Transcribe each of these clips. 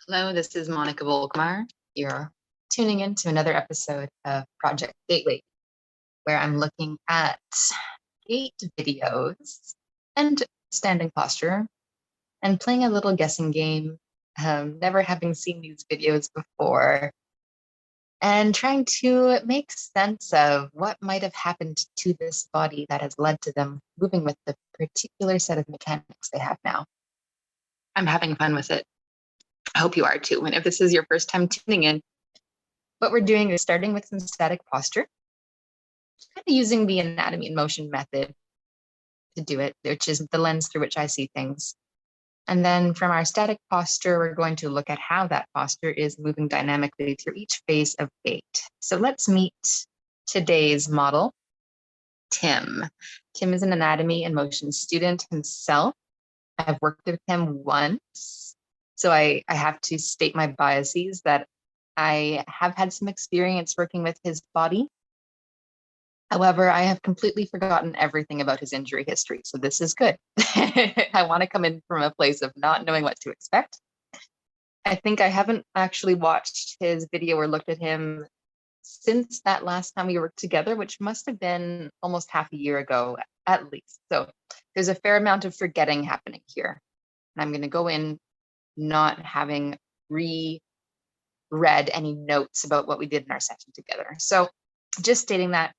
Hello, this is Monica Volkmar. You're tuning in to another episode of Project GaitWay, where I'm looking at gait videos and standing posture and playing a little guessing game, never having seen these videos before, and trying to make sense of what might have happened to this body that has led to them moving with the particular set of mechanics they have now. I'm having fun with it. I hope you are too. And if this is your first time tuning in, what we're doing is starting with some static posture, kind of using the anatomy and motion method to do it, which is the lens through which I see things. And then from our static posture, we're going to look at how that posture is moving dynamically through each phase of gait. So let's meet today's model, Tim. Tim is an anatomy and motion student himself. I've worked with him once, so I have to state my biases that I have had some experience working with his body. However, I have completely forgotten everything about his injury history, so this is good. I want to come in from a place of not knowing what to expect. I think I haven't actually watched his video or looked at him since that last time we worked together, which must have been almost half a year ago at least. So there's a fair amount of forgetting happening here. And I'm going to go in not having reread any notes about what we did in our session together. So just stating that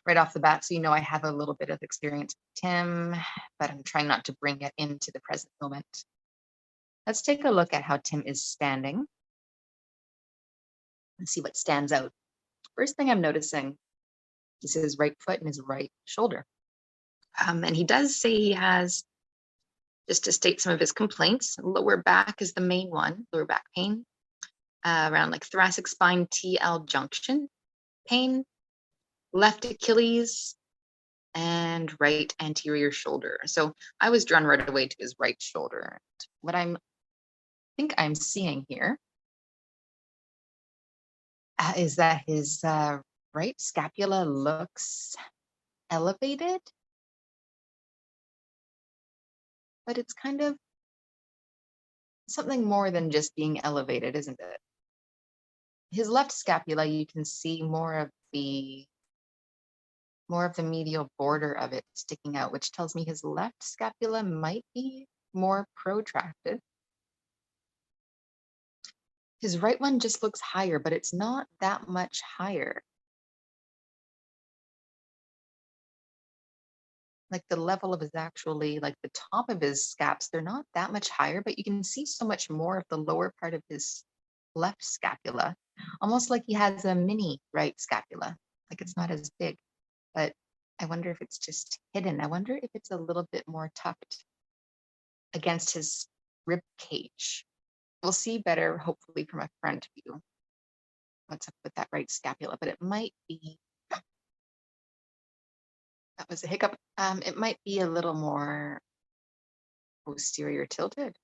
right off the bat, so you know I have a little bit of experience with Tim, but I'm trying not to bring it into the present moment. Let's take a look at how Tim is standing and see what stands out. First thing I'm noticing is his right foot and his right shoulder. And he does say he has, just to state some of his complaints, lower back is the main one, lower back pain, around like thoracic spine TL junction pain, left Achilles, and right anterior shoulder. So I was drawn right away to his right shoulder. What I think I'm seeing here is that his right scapula looks elevated, but it's kind of something more than just being elevated, isn't it? His left scapula, you can see more of the medial border of it sticking out, which tells me his left scapula might be more protracted. His right one just looks higher, but it's not that much higher. Like the level of his actually, like the top of his scaps, they're not that much higher, but you can see so much more of the lower part of his left scapula, almost like he has a mini right scapula, like it's not as big, but I wonder if it's just hidden. I wonder if it's a little bit more tucked against his rib cage. We'll see better, hopefully from a front view, what's up with that right scapula, but it might be, that was a hiccup. It might be a little more posterior tilted.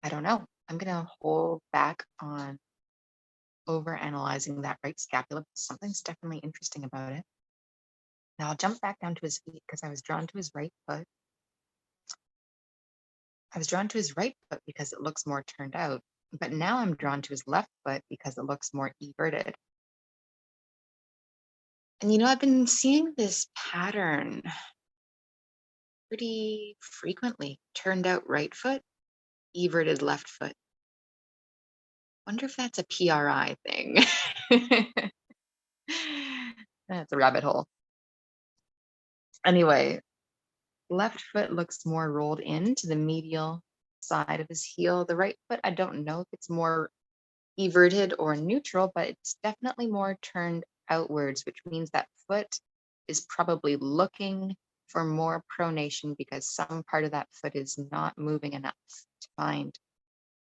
I don't know. I'm gonna hold back on over analyzing that right scapula. Something's definitely interesting about it. Now I'll jump back down to his feet because I was drawn to his right foot. I was drawn to his right foot because it looks more turned out, but now I'm drawn to his left foot because it looks more everted. And you know, I've been seeing this pattern pretty frequently. Turned out right foot, everted left foot. Wonder if that's a PRI thing. That's a rabbit hole. Anyway, left foot looks more rolled into the medial side of his heel. The right foot, I don't know if it's more everted or neutral, but it's definitely more turned outwards, which means that foot is probably looking for more pronation because some part of that foot is not moving enough to find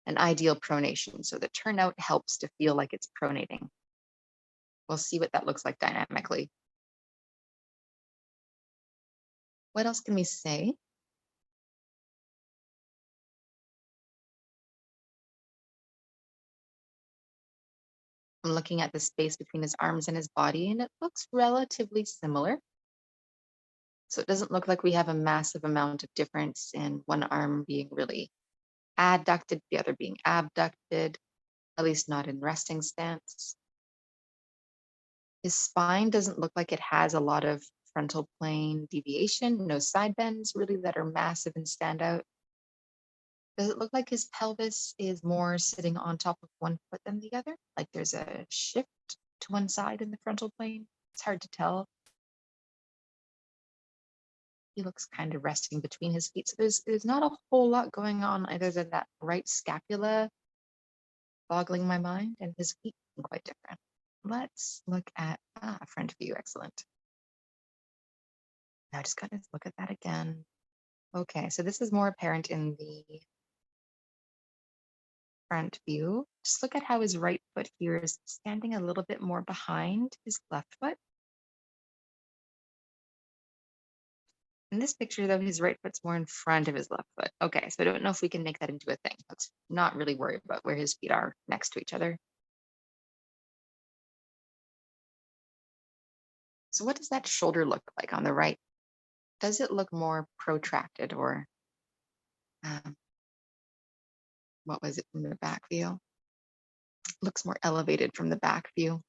an ideal pronation. So the turnout helps to feel like it's pronating. We'll see what that looks like dynamically. What else can we say? I'm looking at the space between his arms and his body, and it looks relatively similar. So it doesn't look like we have a massive amount of difference in one arm being really adducted, the other being abducted, at least not in resting stance. His spine doesn't look like it has a lot of frontal plane deviation, no side bends really that are massive and stand out. Does it look like his pelvis is more sitting on top of one foot than the other? Like there's a shift to one side in the frontal plane? It's hard to tell. He looks kind of resting between his feet. So there's not a whole lot going on either than that right scapula boggling my mind and his feet looking quite different. Let's look at front view. Excellent. Now just gotta look at that again. Okay, so this is more apparent in the front view. Just look at how his right foot here is standing a little bit more behind his left foot. In this picture, though, his right foot's more in front of his left foot. Okay, so I don't know if we can make that into a thing. Let's not really worry about where his feet are next to each other. So what does that shoulder look like on the right? Does it look more protracted or what was it from the back view? Looks more elevated from the back view.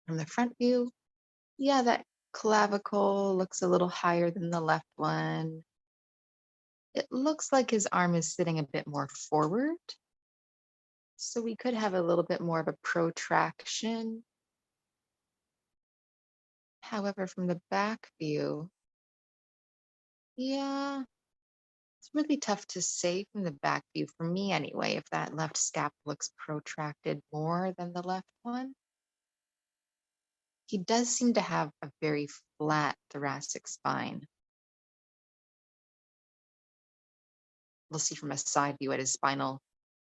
From the front view, yeah, that clavicle looks a little higher than the left one. It looks like his arm is sitting a bit more forward. So we could have a little bit more of a protraction. However, from the back view, yeah, it's really tough to say from the back view, for me anyway, if that left scap looks protracted more than the left one. He does seem to have a very flat thoracic spine. We'll see from a side view what his spinal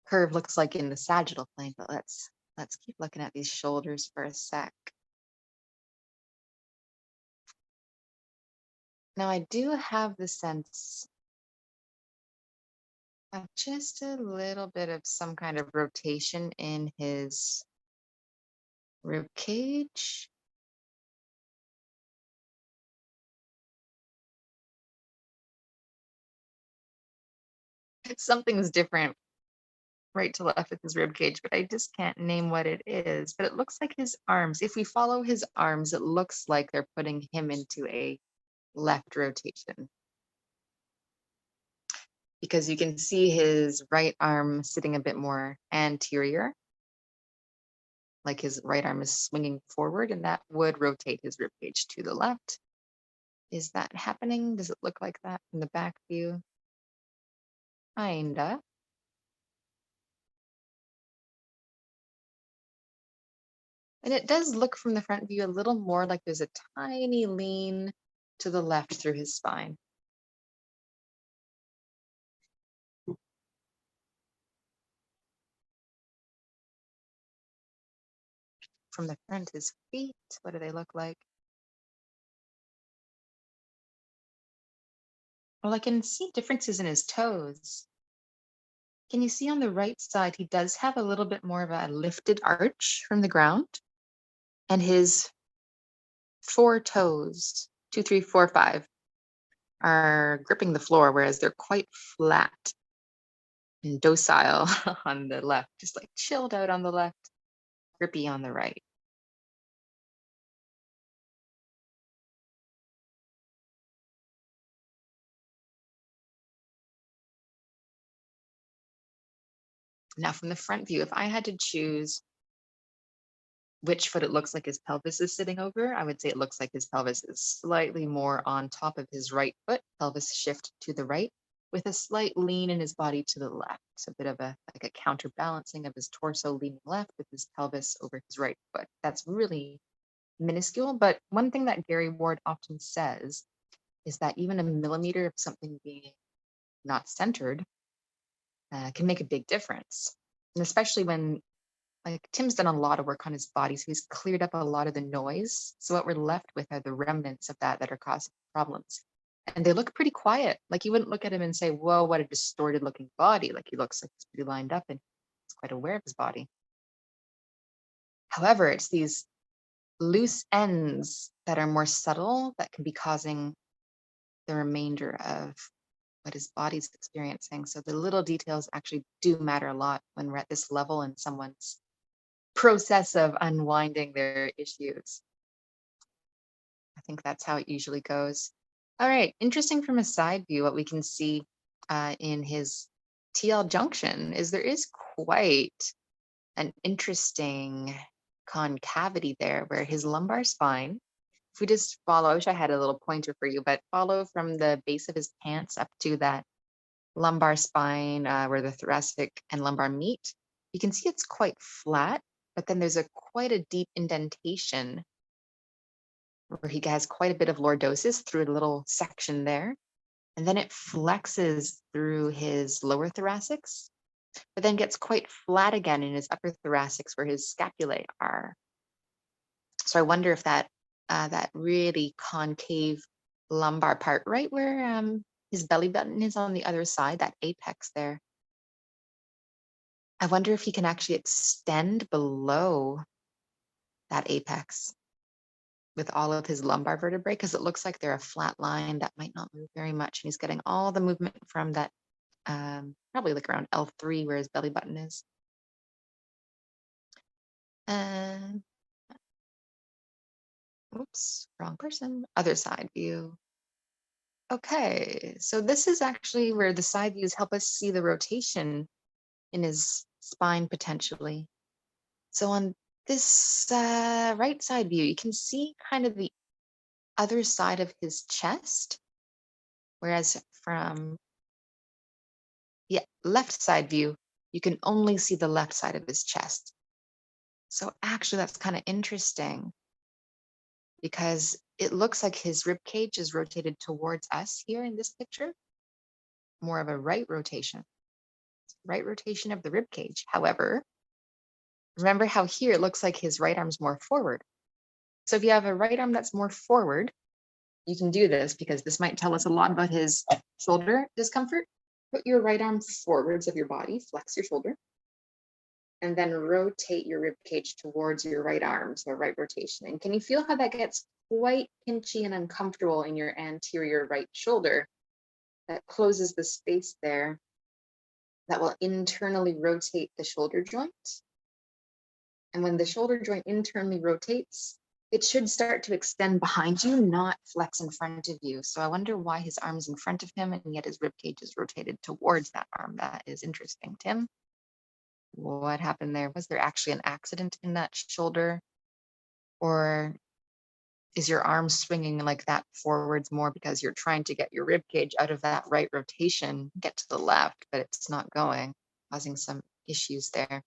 curve looks like in the sagittal plane, but let's keep looking at these shoulders for a sec. Now I do have the sense of just a little bit of some kind of rotation in his rib cage. Something's different right to left with his rib cage, but I just can't name what it is. But it looks like his arms, if we follow his arms, it looks like they're putting him into a left rotation. Because you can see his right arm sitting a bit more anterior, like his right arm is swinging forward, and that would rotate his rib cage to the left. Is that happening? Does it look like that in the back view? Kinda. And it does look from the front view a little more like there's a tiny lean to the left through his spine. From the front, his feet, what do they look like? Well, I can see differences in his toes. Can you see on the right side, he does have a little bit more of a lifted arch from the ground, and his 4 toes, 2, 3, 4, 5, are gripping the floor, whereas they're quite flat and docile on the left, just like chilled out on the left, grippy on the right. Now, from the front view, if I had to choose which foot it looks like his pelvis is sitting over, I would say it looks like his pelvis is slightly more on top of his right foot, pelvis shift to the right, with a slight lean in his body to the left. So a bit of a like a counterbalancing of his torso leaning left with his pelvis over his right foot. That's really minuscule, but one thing that Gary Ward often says is that even a millimeter of something being not centered can make a big difference. And especially when, like, Tim's done a lot of work on his body, so he's cleared up a lot of the noise. So what we're left with are the remnants of that are causing problems. And they look pretty quiet. Like you wouldn't look at him and say, whoa, what a distorted looking body. Like he looks like he's pretty lined up and he's quite aware of his body. However, it's these loose ends that are more subtle that can be causing the remainder of what his body's experiencing. So the little details actually do matter a lot when we're at this level in someone's process of unwinding their issues. I think that's how it usually goes. All right, interesting from a side view, what we can see in his TL junction is there is quite an interesting concavity there where his lumbar spine, if we just follow, I wish I had a little pointer for you, but follow from the base of his pants up to that lumbar spine where the thoracic and lumbar meet, you can see it's quite flat, but then there's quite a deep indentation where he has quite a bit of lordosis through a little section there. And then it flexes through his lower thoracics, but then gets quite flat again in his upper thoracics where his scapulae are. So I wonder if that that really concave lumbar part, right where his belly button is on the other side, that apex there, I wonder if he can actually extend below that apex with all of his lumbar vertebrae, because it looks like they're a flat line that might not move very much. And he's getting all the movement from that, probably like around L3 where his belly button is. Oops, wrong person. Other side view. Okay, so this is actually where the side views help us see the rotation in his spine potentially. So on this right side view, you can see kind of the other side of his chest, whereas from left side view, you can only see the left side of his chest. So actually that's kind of interesting because it looks like his rib cage is rotated towards us here in this picture, more of a right rotation of the rib cage. However, remember how here it looks like his right arm's more forward. So if you have a right arm that's more forward, you can do this because this might tell us a lot about his shoulder discomfort. Put your right arm forwards of your body, flex your shoulder, and then rotate your rib cage towards your right arm, so right rotation. And can you feel how that gets quite pinchy and uncomfortable in your anterior right shoulder? That closes the space there that will internally rotate the shoulder joint. And when the shoulder joint internally rotates, it should start to extend behind you, not flex in front of you. So I wonder why his arm's in front of him and yet his rib cage is rotated towards that arm. That is interesting. Tim, what happened there? Was there actually an accident in that shoulder? Or is your arm swinging like that forwards more because you're trying to get your rib cage out of that right rotation, get to the left, but it's not going, causing some issues there.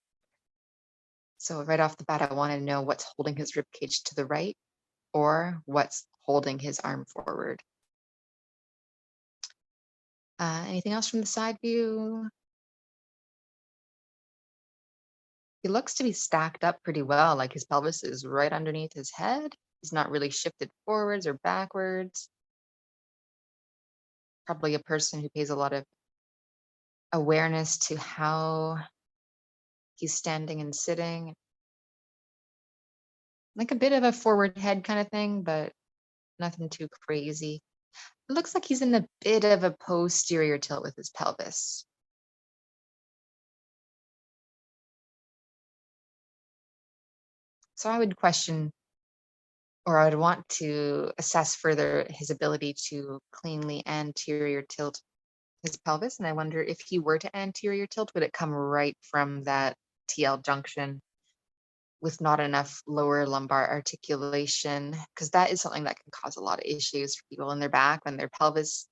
So right off the bat, I want to know what's holding his rib cage to the right or what's holding his arm forward. Anything else from the side view? He looks to be stacked up pretty well, like his pelvis is right underneath his head. He's not really shifted forwards or backwards. Probably a person who pays a lot of awareness to how he's standing and sitting. Like a bit of a forward head kind of thing, but nothing too crazy. It looks like he's in a bit of a posterior tilt with his pelvis. So I would question, or I would want to assess further his ability to cleanly anterior tilt his pelvis. And I wonder if he were to anterior tilt, would it come right from that TL junction with not enough lower lumbar articulation? Because that is something that can cause a lot of issues for people in their back when their pelvis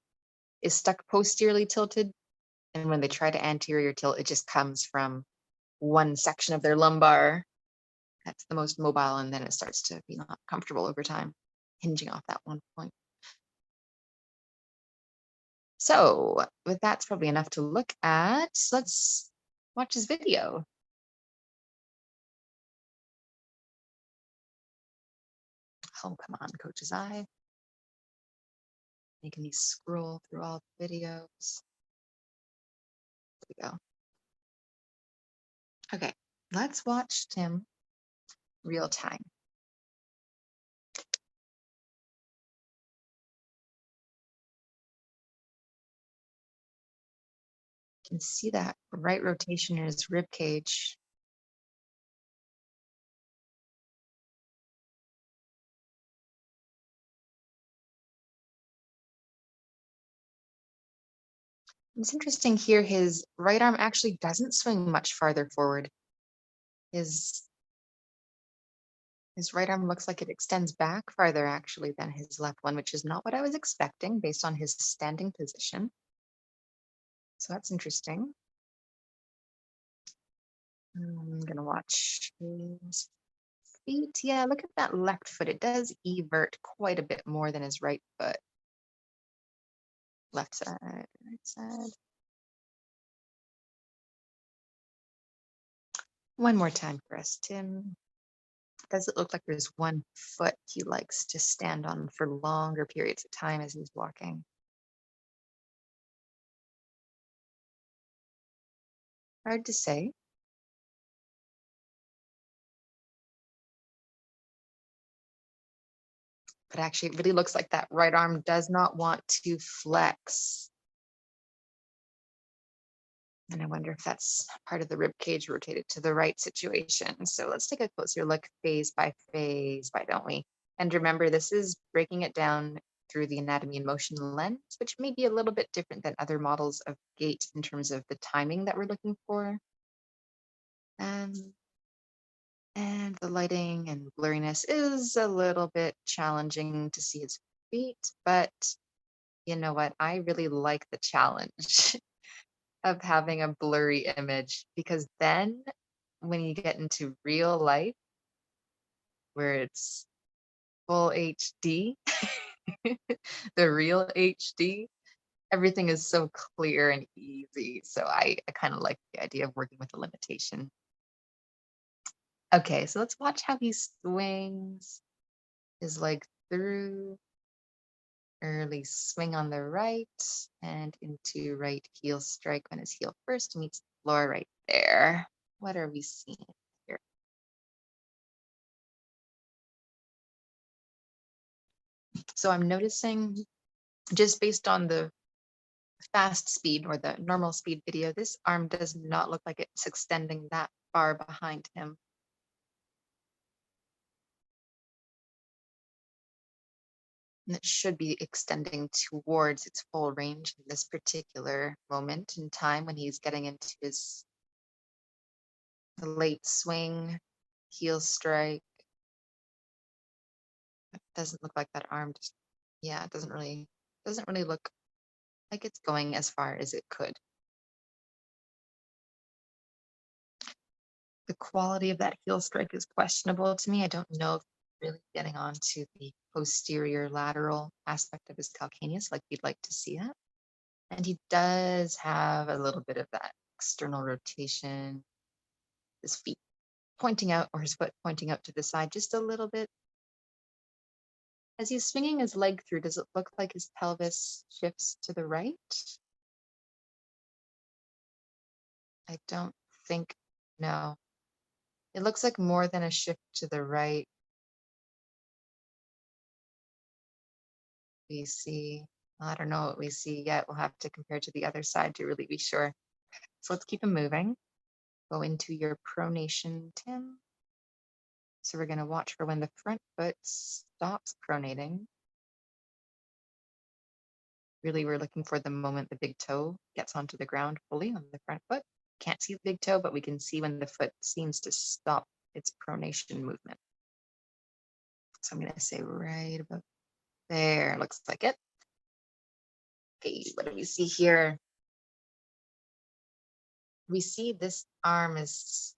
is stuck posteriorly tilted. And when they try to anterior tilt, it just comes from one section of their lumbar. That's the most mobile, and then it starts to be not comfortable over time, hinging off that one point. So with that's probably enough to look at. Let's watch his video. Oh, come on, Coach's Eye. Making me scroll through all the videos. There we go. Okay, let's watch Tim real time. You can see that right rotation in his rib cage. It's interesting here, his right arm actually doesn't swing much farther forward. His right arm looks like it extends back farther actually than his left one, which is not what I was expecting based on his standing position. So that's interesting. I'm gonna watch his feet. Yeah, look at that left foot. It does evert quite a bit more than his right foot. Left side, right side. One more time for us, Tim. Does it look like there's one foot he likes to stand on for longer periods of time as he's walking? Hard to say. But actually, it really looks like that right arm does not want to flex. And I wonder if that's part of the rib cage rotated to the right situation. So let's take a closer look phase by phase, why don't we? And remember, this is breaking it down through the anatomy and motion lens, which may be a little bit different than other models of gait in terms of the timing that we're looking for. And the lighting and blurriness is a little bit challenging to see his feet, but you know what? I really like the challenge of having a blurry image because then when you get into real life where it's full HD, the real HD, everything is so clear and easy. So I kind of like the idea of working with a limitation. Okay, so let's watch how he swings his leg through. Early swing on the right and into right heel strike when his heel first meets the floor right there. What are we seeing here? So I'm noticing just based on the fast speed or the normal speed video, this arm does not look like it's extending that far behind him. And it should be extending towards its full range in this particular moment in time when he's getting into his late swing, heel strike. It doesn't look like that arm just, yeah, it doesn't really look like it's going as far as it could. The quality of that heel strike is questionable to me. I don't know if it's really getting onto the posterior lateral aspect of his calcaneus like we'd like to see it. And he does have a little bit of that external rotation, his feet pointing out or his foot pointing out to the side just a little bit. As he's swinging his leg through, does it look like his pelvis shifts to the right? I don't think, no. It looks like more than a shift to the right. We see, I don't know what we see yet. We'll have to compare to the other side to really be sure. So let's keep him moving. Go into your pronation, Tim. So we're going to watch for when the front foot stops pronating. Really, we're looking for the moment the big toe gets onto the ground fully on the front foot. Can't see the big toe, but we can see when the foot seems to stop its pronation movement. So I'm going to say right about there. Looks like it. Okay, what do we see here? We see this arm is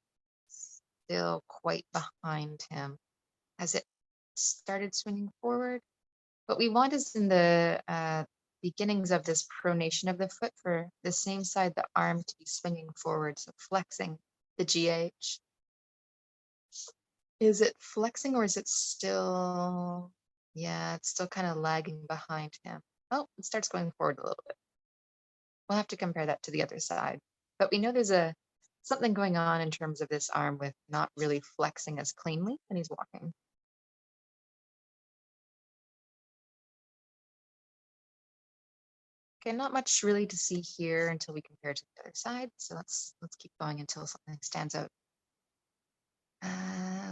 still quite behind him as it started swinging forward. What we want is in the beginnings of this pronation of the foot for the same side, the arm to be swinging forward, so flexing the GH. Is it flexing or is it still, yeah, it's still kind of lagging behind him. Oh, it starts going forward a little bit. We'll have to compare that to the other side. But we know there's something going on in terms of this arm with not really flexing as cleanly when he's walking. Okay, not much really to see here until we compare to the other side. So let's keep going until something stands out.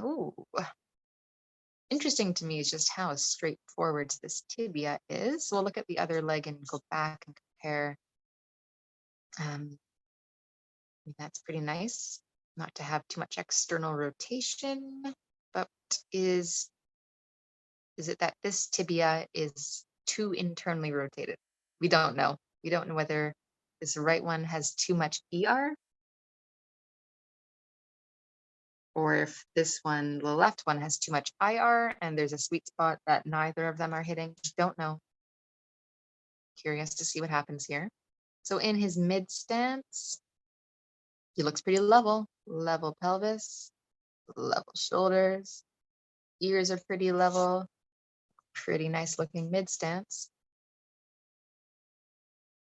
Ooh, interesting to me is just how straightforward this tibia is. We'll look at the other leg and go back and compare. That's pretty nice, not to have too much external rotation, but is it that this tibia is too internally rotated? We don't know. We don't know whether this right one has too much ER, or if this one, the left one, has too much IR and there's a sweet spot that neither of them are hitting. Don't know. Curious to see what happens here. So in his mid stance, he looks pretty level. Level pelvis, level shoulders, ears are pretty level, pretty nice looking mid stance.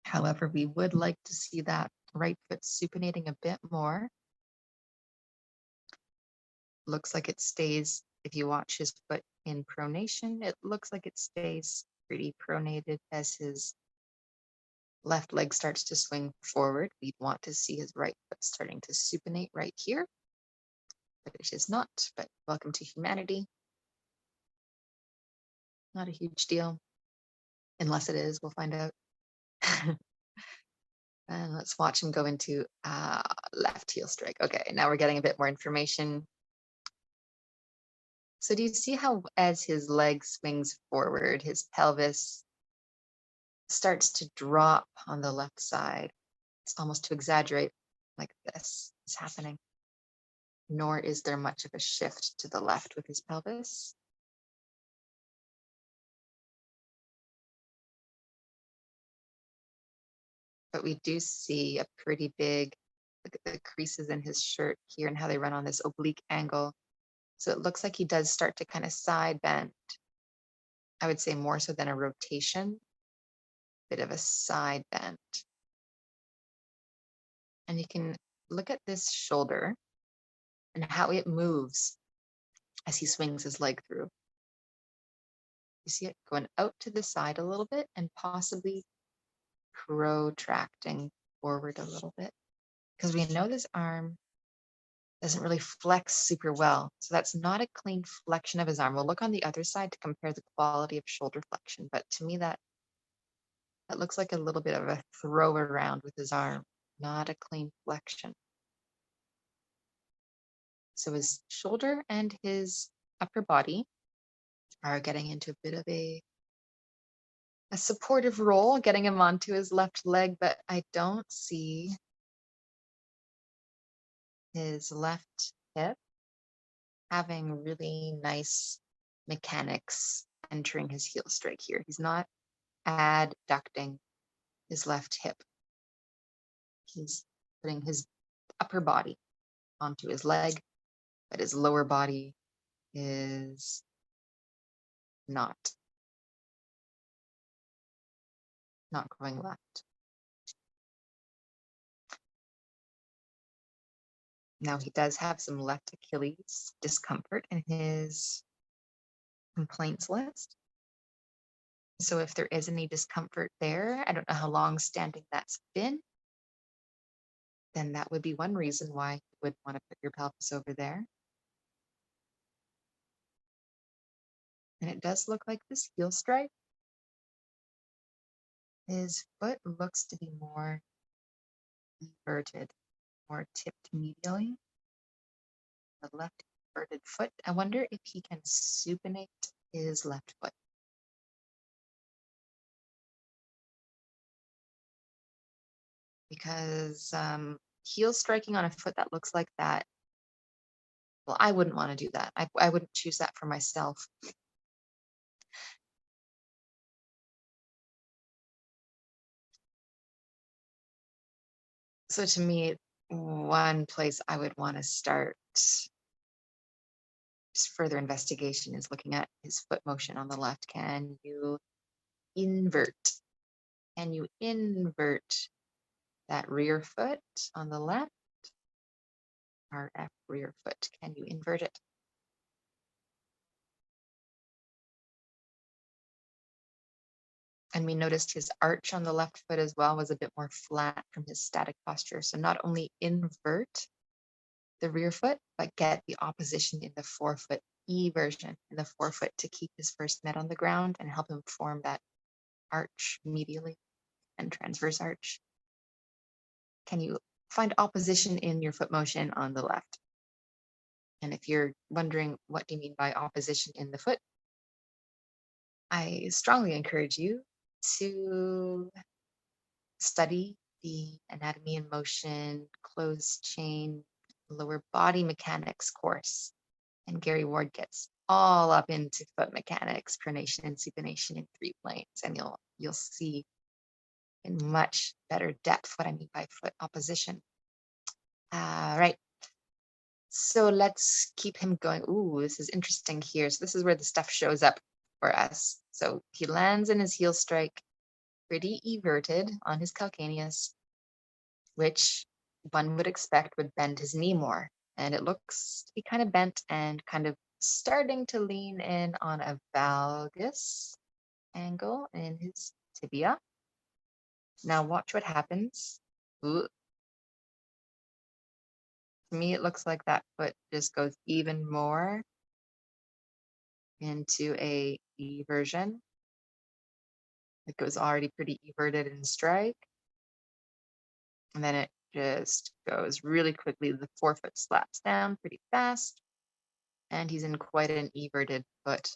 However, we would like to see that right foot supinating a bit more. Looks like it stays, if you watch his foot in pronation, it looks like it stays pretty pronated as his left leg starts to swing forward. We'd want to see his right foot starting to supinate right here, but it is not. But welcome to humanity. Not a huge deal. Unless it is, we'll find out. And let's watch him go into left heel strike. Okay, now we're getting a bit more information. So do you see how as his leg swings forward, his pelvis starts to drop on the left side? It's almost to exaggerate, like this is happening. Nor is there much of a shift to the left with his pelvis. But we do see a pretty big, look at the creases in his shirt here and how they run on this oblique angle. So it looks like he does start to kind of side bend. I would say more so than a rotation, bit of a side bend. And you can look at this shoulder and how it moves as he swings his leg through. You see it going out to the side a little bit and possibly protracting forward a little bit, because we know this arm doesn't really flex super well. So that's not a clean flexion of his arm. We'll look on the other side to compare the quality of shoulder flexion, but to me that looks like a little bit of a throw around with his arm, not a clean flexion. So his shoulder and his upper body are getting into a bit of a supportive role, getting him onto his left leg, but I don't see his left hip having really nice mechanics entering his heel strike here. He's not adducting his left hip. He's putting his upper body onto his leg, but his lower body is not going left. Now he does have some left Achilles discomfort in his complaints list. So if there is any discomfort there, I don't know how long standing that's been, then that would be one reason why you would want to put your pelvis over there. And it does look like this heel strike, his foot looks to be more inverted, more tipped medially. The left inverted foot. I wonder if he can supinate his left foot. Because heel striking on a foot that looks like that, well, I wouldn't want to do that. I wouldn't choose that for myself. So to me, one place I would want to start further investigation is looking at his foot motion on the left. Can you invert? Can you invert that rear foot on the left? RF rear foot. Can you invert it? And we noticed his arch on the left foot as well was a bit more flat from his static posture. So not only invert the rear foot, but get the opposition in the forefoot eversion in the forefoot to keep his first met on the ground and help him form that arch medially and transverse arch. Can you find opposition in your foot motion on the left? And if you're wondering what do you mean by opposition in the foot, I strongly encourage you to study the anatomy and motion, closed chain, lower body mechanics course. And Gary Ward gets all up into foot mechanics, pronation and supination in 3 planes, and you'll see in much better depth what I mean by foot opposition. All right. So let's keep him going. Ooh, this is interesting here. So this is where the stuff shows up for us. So he lands in his heel strike, pretty everted on his calcaneus, which one would expect would bend his knee more. And it looks to be kind of bent and kind of starting to lean in on a valgus angle in his tibia. Now watch what happens. Ooh. To me, it looks like that foot just goes even more into a eversion. It goes already pretty everted in strike. And then it just goes really quickly. The forefoot slaps down pretty fast. And he's in quite an everted foot.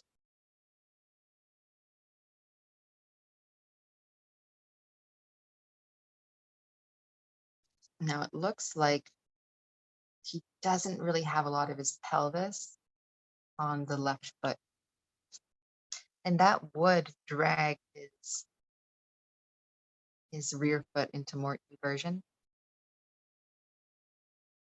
Now it looks like he doesn't really have a lot of his pelvis on the left foot. And that would drag his rear foot into more eversion.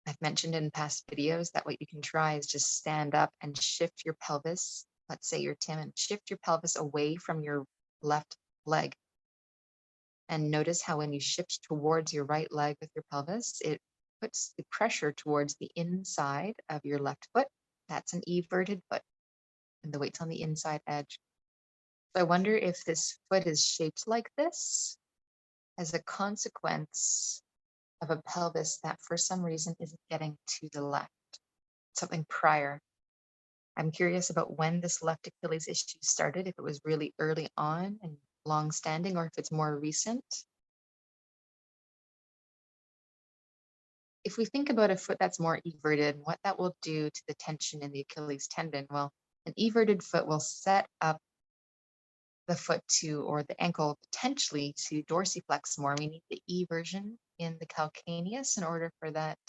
I've mentioned in past videos that what you can try is just stand up and shift your pelvis. Let's say you're Tim, and shift your pelvis away from your left leg. And notice how when you shift towards your right leg with your pelvis, it puts the pressure towards the inside of your left foot. That's an everted foot, and the weight's on the inside edge. So I wonder if this foot is shaped like this as a consequence of a pelvis that for some reason isn't getting to the left, something prior. I'm curious about when this left Achilles issue started, if it was really early on and long standing, or if it's more recent. If we think about a foot that's more everted, what that will do to the tension in the Achilles tendon, well, an everted foot will set up the foot to, or the ankle potentially to dorsiflex more. We need the eversion in the calcaneus in order for that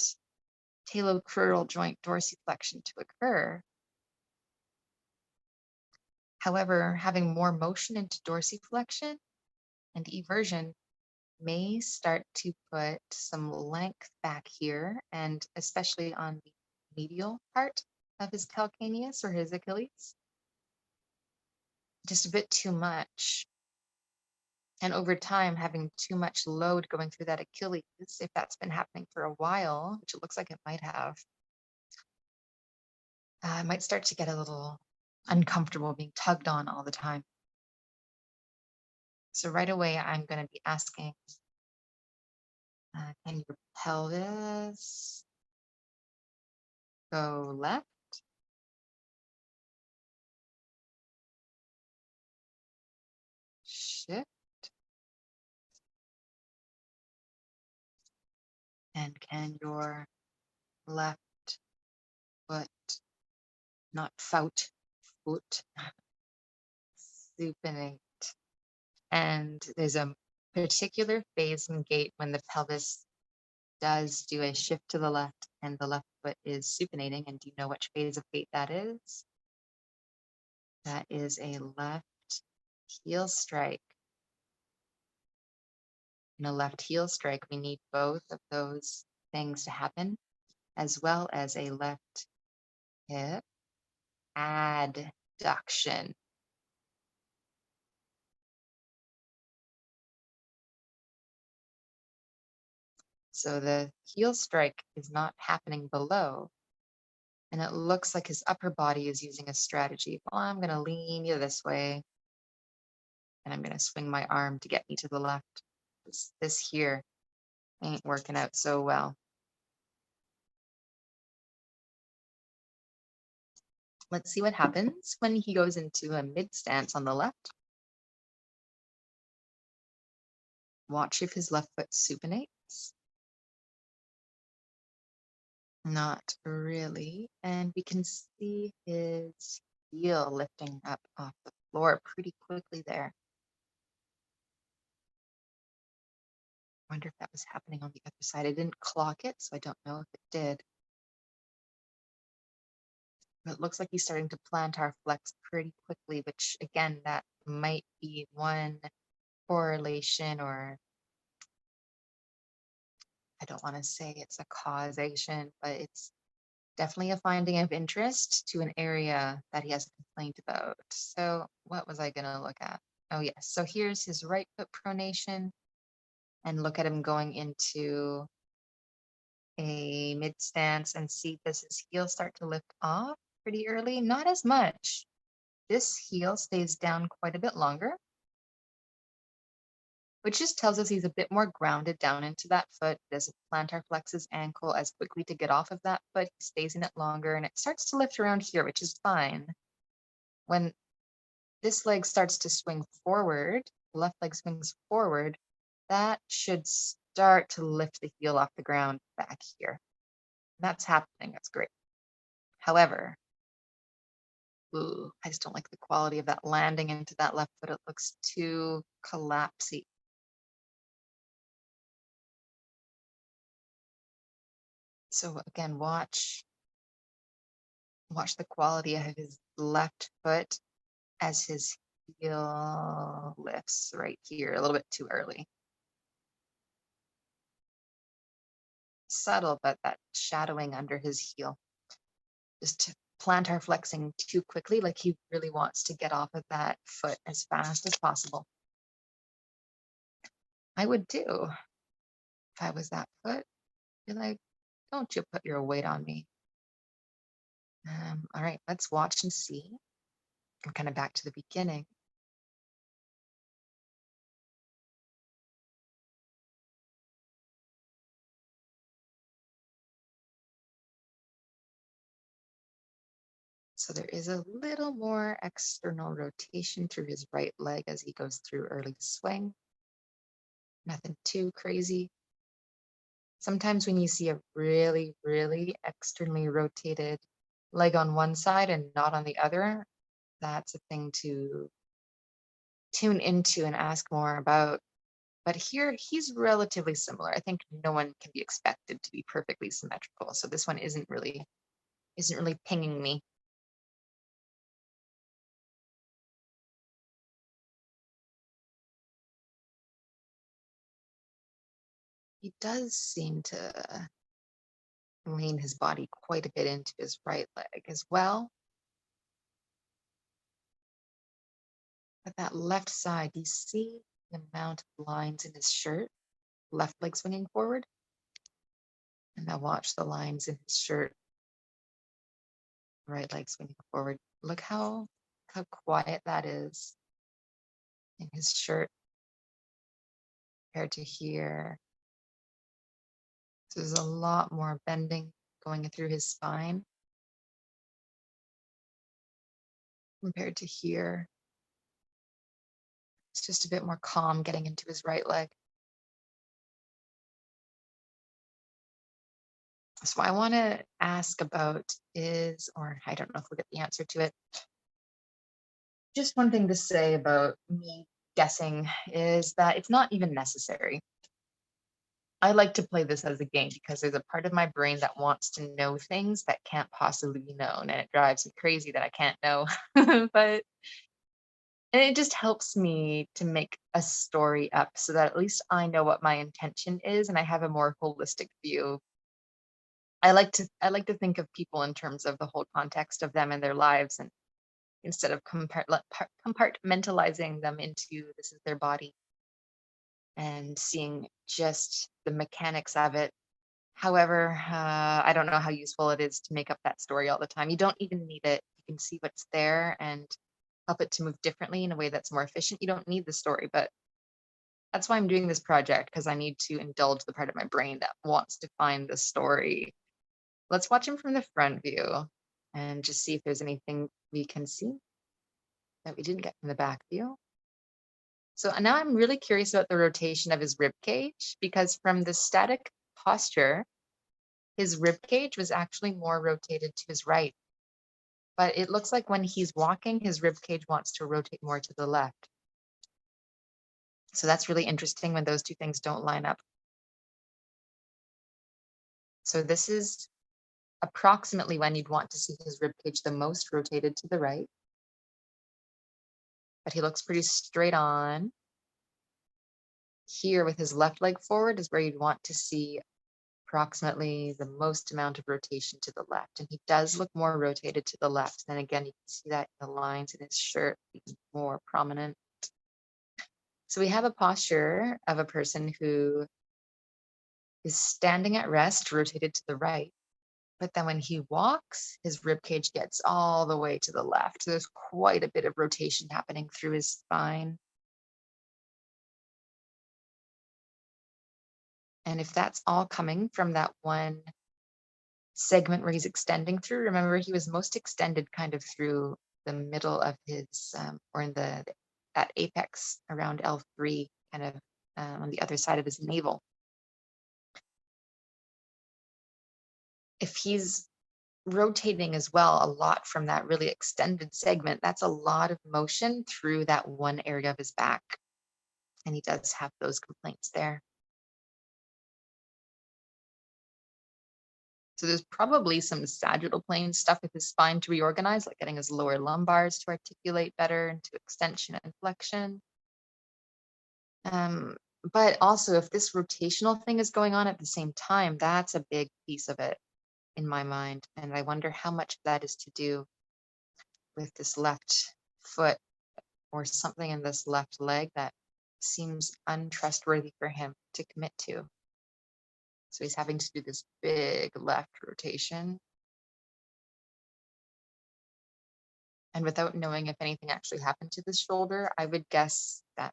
talocrural joint dorsiflexion to occur. However, having more motion into dorsiflexion and eversion may start to put some length back here, and especially on the medial part of his calcaneus or his Achilles. Just a bit too much. And over time, having too much load going through that Achilles, if that's been happening for a while, which it looks like it might have, it might start to get a little uncomfortable being tugged on all the time. So right away, I'm going to be asking, can your pelvis go left? Shift. And can your left foot, not foot, supinate? And there's a particular phase in gait when the pelvis does do a shift to the left and the left foot is supinating. And do you know which phase of gait that is? That is a left heel strike. In a left heel strike, we need both of those things to happen, as well as a left hip adduction. So the heel strike is not happening below. And it looks like his upper body is using a strategy. Well, I'm going to lean you this way. and I'm going to swing my arm to get me to the left. This here ain't working out so well. Let's see what happens when he goes into a mid stance on the left. Watch if his left foot supinates. Not really. And we can see his heel lifting up off the floor pretty quickly there. Wonder if that was happening on the other side. I didn't clock it, so I don't know if it did. But it looks like he's starting to plantar flex pretty quickly, which again, that might be one correlation, or I don't want to say it's a causation, but it's definitely a finding of interest to an area that he has a complaint about. So what was I going to look at? Oh, yes. So here's his right foot pronation, and look at him going into a mid stance, and see, does his heel start to lift off pretty early? Not as much. This heel stays down quite a bit longer, which just tells us he's a bit more grounded down into that foot. Doesn't plantar flex his ankle as quickly to get off of that foot. He stays in it longer, and it starts to lift around here, which is fine. When this leg starts to swing forward, left leg swings forward, that should start to lift the heel off the ground back here. That's happening. That's great. However, I just don't like the quality of that landing into that left foot. It looks too collapsy. So again, watch the quality of his left foot as his heel lifts right here, a little bit too early. Subtle, but that shadowing under his heel. Just plantar flexing too quickly, like he really wants to get off of that foot as fast as possible. I would too. If I was that foot, be like, don't you put your weight on me. All right, let's watch and see. I'm kind of back to the beginning. So there is a little more external rotation through his right leg as he goes through early swing. Nothing too crazy. Sometimes when you see a really, really externally rotated leg on one side and not on the other, that's a thing to tune into and ask more about. But here, he's relatively similar. I think no one can be expected to be perfectly symmetrical. So this one isn't really pinging me. He does seem to lean his body quite a bit into his right leg as well. But that left side, you see the amount of lines in his shirt, left leg swinging forward. And now watch the lines in his shirt, right leg swinging forward. Look how quiet that is in his shirt compared to here. So there's a lot more bending going through his spine compared to here. It's just a bit more calm getting into his right leg. So I want to ask about is, or I don't know if we'll get the answer to it. Just one thing to say about me guessing is that it's not even necessary. I like to play this as a game because there's a part of my brain that wants to know things that can't possibly be known, and it drives me crazy that I can't know. But and it just helps me to make a story up so that at least I know what my intention is and I have a more holistic view. I like to think of people in terms of the whole context of them and their lives, and instead of compartmentalizing them into this is their body and seeing just the mechanics of it. However, I don't know how useful it is to make up that story all the time. You don't even need it. You can see what's there, and help it to move differently in a way that's more efficient. You don't need the story, but that's why I'm doing this project, because I need to indulge the part of my brain that wants to find the story. Let's watch him from the front view and just see if there's anything we can see that we didn't get from the back view. So now I'm really curious about the rotation of his rib cage, because from the static posture, his rib cage was actually more rotated to his right. But it looks like when he's walking, his rib cage wants to rotate more to the left. So that's really interesting when those two things don't line up. So this is approximately when you'd want to see his rib cage the most rotated to the right. But he looks pretty straight on. Here with his left leg forward is where you'd want to see approximately the most amount of rotation to the left. And he does look more rotated to the left. Then again, you can see that in the lines in his shirt being more prominent. So we have a posture of a person who is standing at rest, rotated to the right. But then when he walks, his rib cage gets all the way to the left. So there's quite a bit of rotation happening through his spine. And if that's all coming from that one segment where he's extending through, remember he was most extended kind of through the middle of his, or in that apex around L3, kind of on the other side of his navel. If he's rotating as well a lot from that really extended segment, that's a lot of motion through that one area of his back. And he does have those complaints there. So there's probably some sagittal plane stuff with his spine to reorganize, like getting his lower lumbars to articulate better into extension and flexion. But also if this rotational thing is going on at the same time, that's a big piece of it in my mind. And I wonder how much of that is to do with this left foot or something in this left leg that seems untrustworthy for him to commit to. So he's having to do this big left rotation. And without knowing if anything actually happened to this shoulder, I would guess that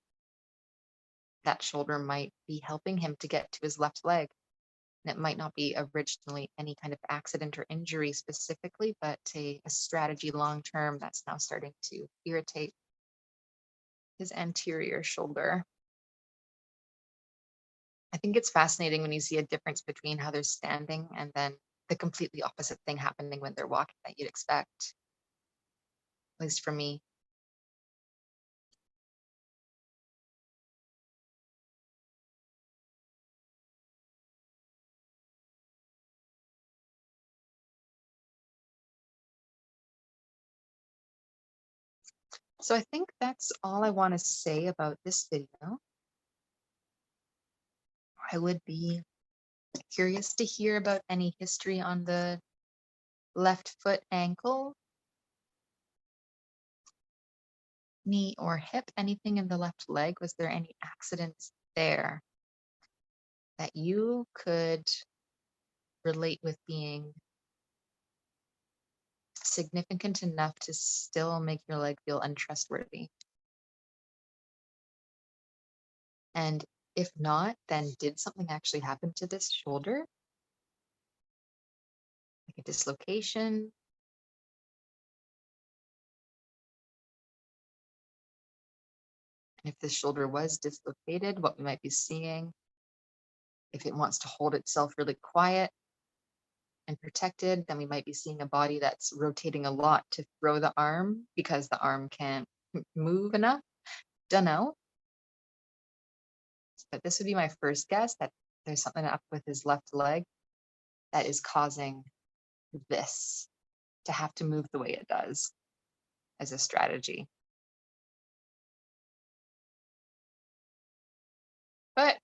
that shoulder might be helping him to get to his left leg. And it might not be originally any kind of accident or injury specifically, but a strategy long-term that's now starting to irritate his anterior shoulder. I think it's fascinating when you see a difference between how they're standing and then the completely opposite thing happening when they're walking that you'd expect, at least for me. So I think that's all I want to say about this video. I would be curious to hear about any history on the left foot ankle, knee or hip, anything in the left leg. Was there any accidents there that you could relate with being significant enough to still make your leg feel untrustworthy? And if not, then did something actually happen to this shoulder? Like a dislocation? And if this shoulder was dislocated, what we might be seeing, if it wants to hold itself really quiet and protected, then we might be seeing a body that's rotating a lot to throw the arm because the arm can't move enough. Don't know. But this would be my first guess, that there's something up with his left leg that is causing this to have to move the way it does as a strategy. But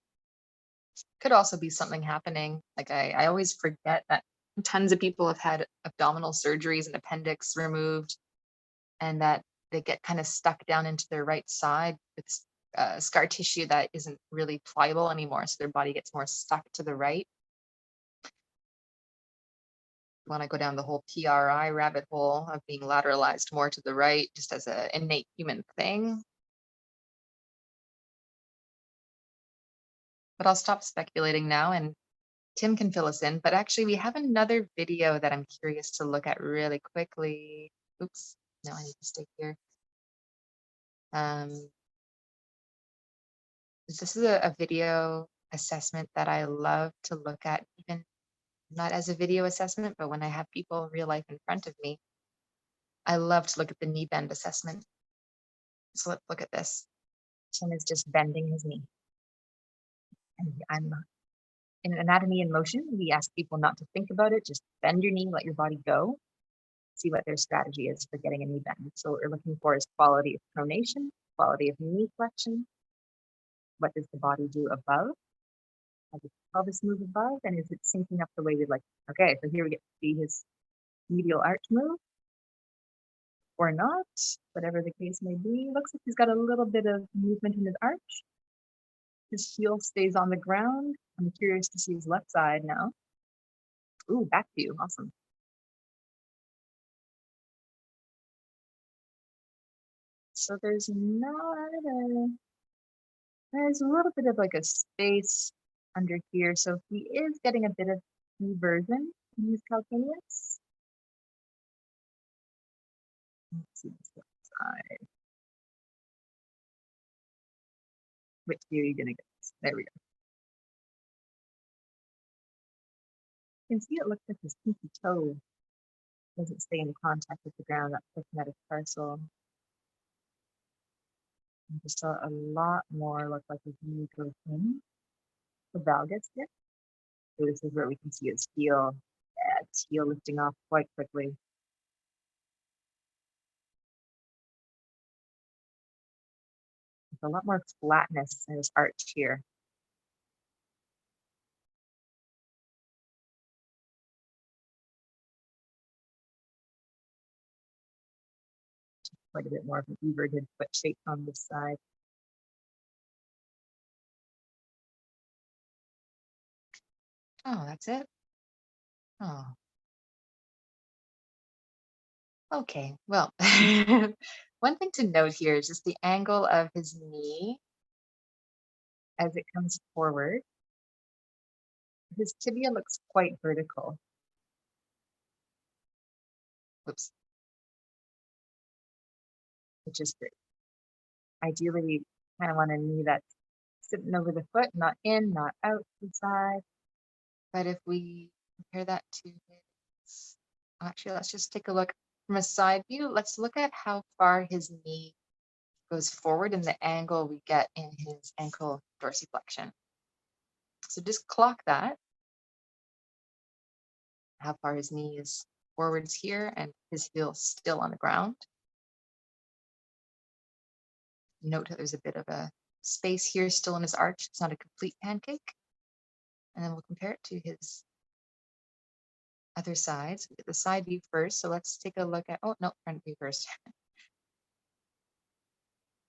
could also be something happening. Like I always forget that tons of people have had abdominal surgeries and appendix removed, and that they get kind of stuck down into their right side with scar tissue that isn't really pliable anymore. So their body gets more stuck to the right. want to go down the whole PRI rabbit hole of being lateralized more to the right, just as an innate human thing. But I'll stop speculating now and Tim can fill us in. But actually, we have another video that I'm curious to look at really quickly. Oops, no, I need to stay here. This is a video assessment that I love to look at, even not as a video assessment, but when I have people in real life in front of me. I love to look at the knee bend assessment. So let's look at this. Tim is just bending his knee. And I'm in anatomy in motion. We ask people not to think about it. Just bend your knee, let your body go. See what their strategy is for getting a knee bend. So what we're looking for is quality of pronation, quality of knee flexion. What does the body do above? How does the pelvis move above? And is it syncing up the way we'd like? Okay, so here we get to see his medial arch move. Or not, whatever the case may be. Looks like he's got a little bit of movement in his arch. His heel stays on the ground. I'm curious to see his left side now. Ooh, back view, awesome. So there's a little bit of like a space under here. So he is getting a bit of inversion in his calcaneus. Let's see this side. Which view are you gonna get? There we go. You can see it looks like his pinky toe doesn't stay in contact with the ground, that thick metatarsal. And just a lot more look like his knee goes in. The valgus here. So this is where we can see his heel. Yeah, his heel lifting off quite quickly. There's a lot more flatness in his arch here. Quite a bit more of an everted foot shape on this side. Oh, that's it? Oh. Okay, well, one thing to note here is just the angle of his knee as it comes forward. His tibia looks quite vertical. Whoops. Which is great. Ideally, we kind of want a knee that's sitting over the foot, not in, not out to the side. But if we compare that to his, actually, let's just take a look from a side view. Let's look at how far his knee goes forward and the angle we get in his ankle dorsiflexion. So just clock that, how far his knee is forwards here and his heel still on the ground. Note that there's a bit of a space here still in his arch. It's not a complete pancake. And then we'll compare it to his other sides. We get the side view first. So let's take a look at, oh, no, front view first.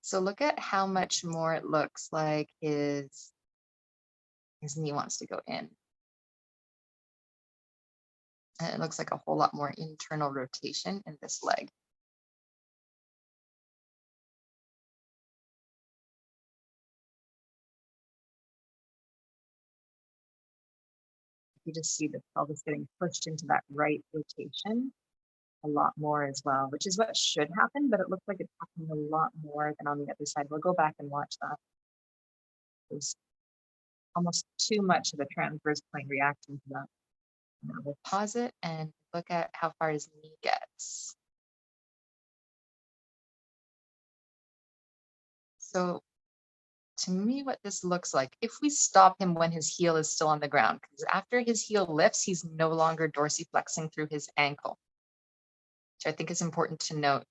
So look at how much more it looks like his knee wants to go in. And it looks like a whole lot more internal rotation in this leg. You just see the pelvis getting pushed into that right rotation a lot more as well, which is what should happen, but it looks like it's happening a lot more than on the other side. We'll go back and watch that. There's almost too much of a transverse plane reaction to that. Now we'll pause it and look at how far his knee gets. So to me, what this looks like, if we stop him when his heel is still on the ground, because after his heel lifts, he's no longer dorsiflexing through his ankle, which I think is important to note.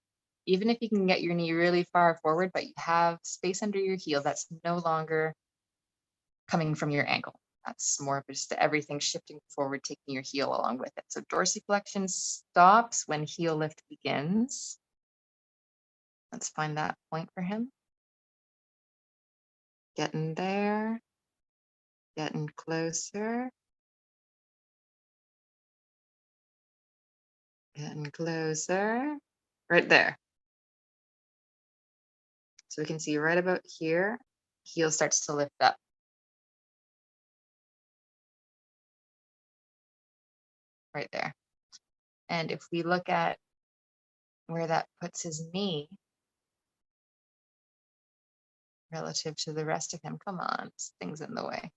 Even if you can get your knee really far forward, but you have space under your heel, that's no longer coming from your ankle. That's more of just everything shifting forward, taking your heel along with it. So dorsiflexion stops when heel lift begins. Let's find that point for him. Getting there, getting closer. Getting closer. Right there. So we can see right about here, heel starts to lift up. Right there. And if we look at where that puts his knee relative to the rest of him, come on, things in the way.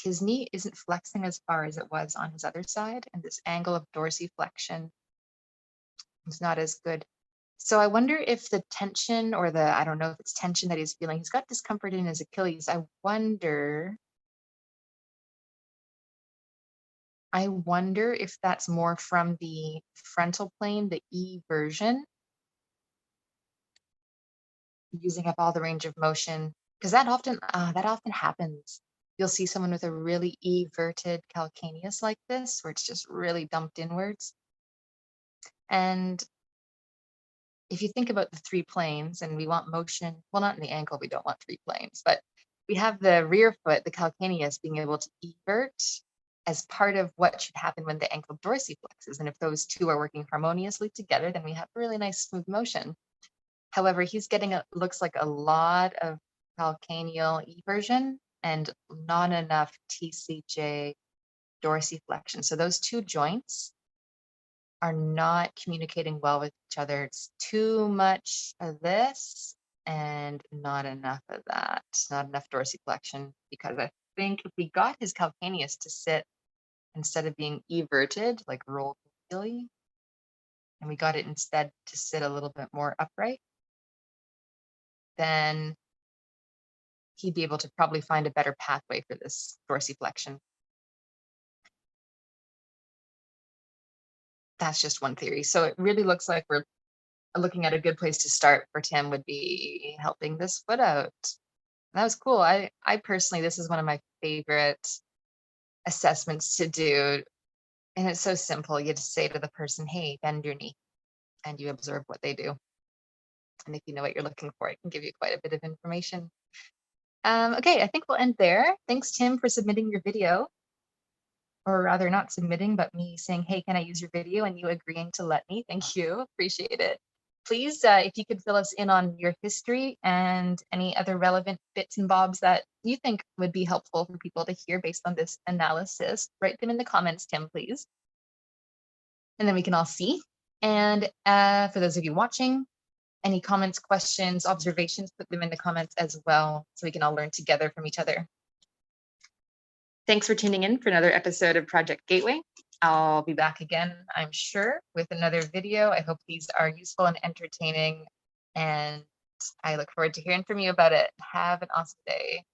His knee isn't flexing as far as it was on his other side, and this angle of dorsiflexion is not as good. So I wonder if the tension or I don't know if it's tension that he's feeling, he's got discomfort in his Achilles. I wonder if that's more from the frontal plane, the E version, using up all the range of motion, because that often happens. You'll see someone with a really everted calcaneus like this, where it's just really dumped inwards. And if you think about the three planes, and we want motion, well, not in the ankle, we don't want three planes, but we have the rear foot, the calcaneus, being able to evert as part of what should happen when the ankle dorsiflexes. And if those two are working harmoniously together, then we have really nice smooth motion. However, he's getting looks like a lot of calcaneal eversion and not enough TCJ dorsiflexion. So those two joints are not communicating well with each other. It's too much of this and not enough of that, not enough dorsiflexion, because I think if we got his calcaneus to sit instead of being everted, like rolled really, and we got it instead to sit a little bit more upright, then he'd be able to probably find a better pathway for this dorsiflexion. That's just one theory. So it really looks like we're looking at a good place to start for Tim would be helping this foot out. That was cool. I personally, this is one of my favorite assessments to do. And it's so simple. You just say to the person, hey, bend your knee, and you observe what they do. And if you know what you're looking for, it can give you quite a bit of information. Okay, I think we'll end there. Thanks, Tim, for submitting your video. Or rather not submitting, but me saying, hey, can I use your video? And you agreeing to let me. Thank you. Appreciate it. Please, if you could fill us in on your history and any other relevant bits and bobs that you think would be helpful for people to hear based on this analysis, write them in the comments, Tim, please. And then we can all see. And for those of you watching, any comments, questions, observations, put them in the comments as well, so we can all learn together from each other. Thanks for tuning in for another episode of Project GaitWay. I'll be back again, I'm sure, with another video. I hope these are useful and entertaining, and I look forward to hearing from you about it. Have an awesome day.